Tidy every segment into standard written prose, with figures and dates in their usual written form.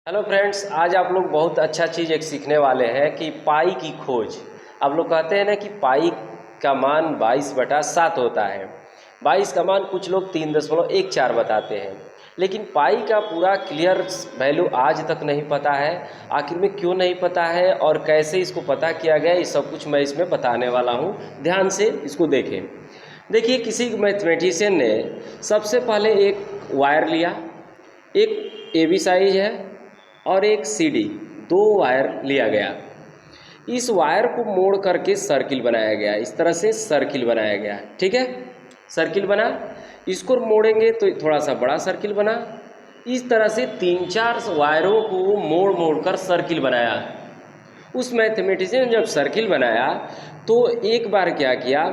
Hello friends, आज आप लोग बहुत अच्छा चीज़ एक सीखने वाले हैं कि पाई की खोज। आप लोग कहते हैं ना कि पाई का मान 22/7 होता है। 22 का मान कुछ लोग 3.14 बताते हैं, लेकिन पाई का पूरा क्लियर वैल्यू आज तक नहीं पता है। आखिर में क्यों नहीं पता है और कैसे इसको पता किया गया, ये सब कुछ मैं इसमें बताने वाला हूँ। ध्यान से इसको देखें। देखिए, किसी मैथमेटिशियन ने सबसे पहले एक वायर लिया, एक ए बी साइज है और एक सी डी, दो वायर लिया गया। इस वायर को मोड़ करके सर्किल बनाया गया, इस तरह से सर्किल बनाया गया। ठीक है, सर्किल बना। इसको मोड़ेंगे तो थोड़ा सा बड़ा सर्किल बना। इस तरह से 3-4 वायरों को मोड़ मोड़ कर सर्किल बनाया। उस मैथमेटिशियन ने जब सर्किल बनाया तो एक बार क्या किया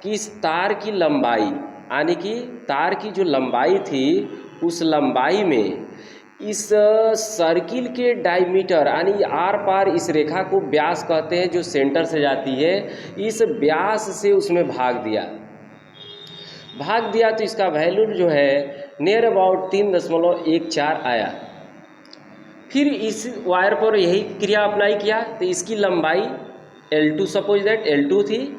कि इस तार की लंबाई, यानी कि तार की जो लंबाई थी उस लंबाई में इस सर्किल के डायमीटर यानी आर पार इस रेखा को व्यास कहते हैं, जो सेंटर से जाती है, इस व्यास से उसमें भाग दिया तो इसका वैल्यू जो है नियर अबाउट 3.14 आया। फिर इस वायर पर यही क्रिया अप्लाई किया तो इसकी लंबाई L2, सपोज दैट L2 थी,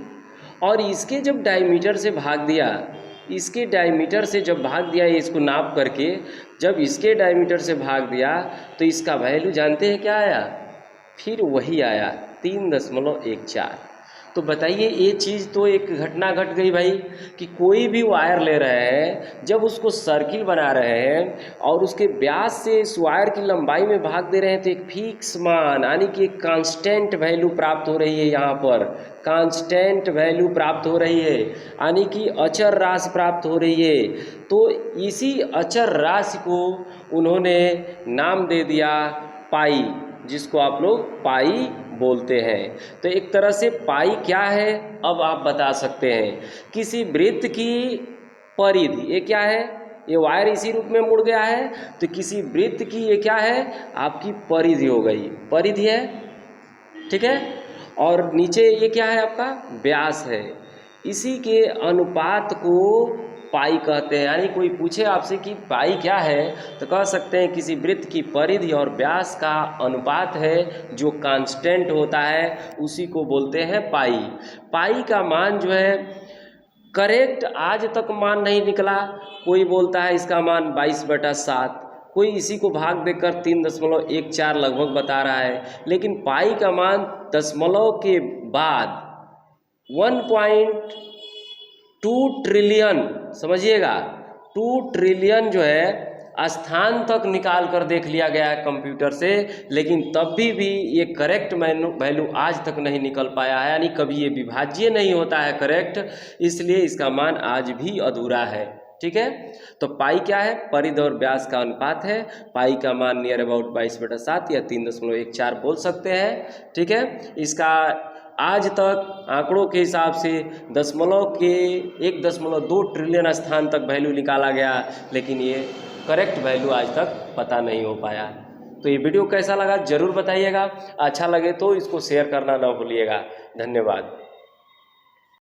और इसके जब डायमीटर से भाग दिया, इसके डायमीटर से जब भाग दिया, इसको नाप करके जब इसके डायमीटर से भाग दिया तो इसका वैल्यू जानते हैं क्या आया? फिर वही आया 3.14। तो बताइए, ये चीज़ तो एक घटना घट गई भाई कि कोई भी वायर ले रहे हैं, जब उसको सर्किल बना रहे हैं और उसके व्यास से इस वायर की लंबाई में भाग दे रहे हैं तो एक फिक्स मान यानी कि एक कांस्टेंट वैल्यू प्राप्त हो रही है। यहाँ पर कांस्टेंट वैल्यू प्राप्त हो रही है, यानी कि अचर राशि प्राप्त हो रही है। तो इसी अचर राशि को उन्होंने नाम दे दिया पाई, जिसको आप लोग पाई बोलते हैं। तो एक तरह से पाई क्या है, अब आप बता सकते हैं। किसी वृत्त की परिधि, ये क्या है? ये वायर इसी रूप में मुड़ गया है, तो किसी वृत्त की ये क्या है? आपकी परिधि हो गई, परिधि है। ठीक है, और नीचे ये क्या है? आपका व्यास है। इसी के अनुपात को पाई कहते हैं। यानी कोई पूछे आपसे कि पाई क्या है, तो कह सकते हैं किसी वृत्त की परिधि और व्यास का अनुपात है, जो कांस्टेंट होता है, उसी को बोलते हैं पाई। पाई का मान जो है करेक्ट आज तक मान नहीं निकला। कोई बोलता है इसका मान 22/7, कोई इसी को भाग देकर 3.14 लगभग बता रहा है, लेकिन पाई का मान दशमलव के बाद 1.2 ट्रिलियन, समझिएगा 2 ट्रिलियन जो है स्थान तक निकाल कर देख लिया गया है कंप्यूटर से, लेकिन तब भी ये करेक्ट वैल्यू आज तक नहीं निकल पाया है। यानी कभी ये विभाज्य नहीं होता है करेक्ट, इसलिए इसका मान आज भी अधूरा है। ठीक है, तो पाई क्या है? परिधि और व्यास का अनुपात है। पाई का मान नियर अबाउट 22/7 या 3.14 बोल सकते हैं। ठीक है, इसका आज तक आंकड़ों के हिसाब से 1.2 ट्रिलियन स्थान तक वैल्यू निकाला गया, लेकिन ये करेक्ट वैल्यू आज तक पता नहीं हो पाया। तो ये वीडियो कैसा लगा ज़रूर बताइएगा। अच्छा लगे तो इसको शेयर करना ना भूलिएगा। धन्यवाद।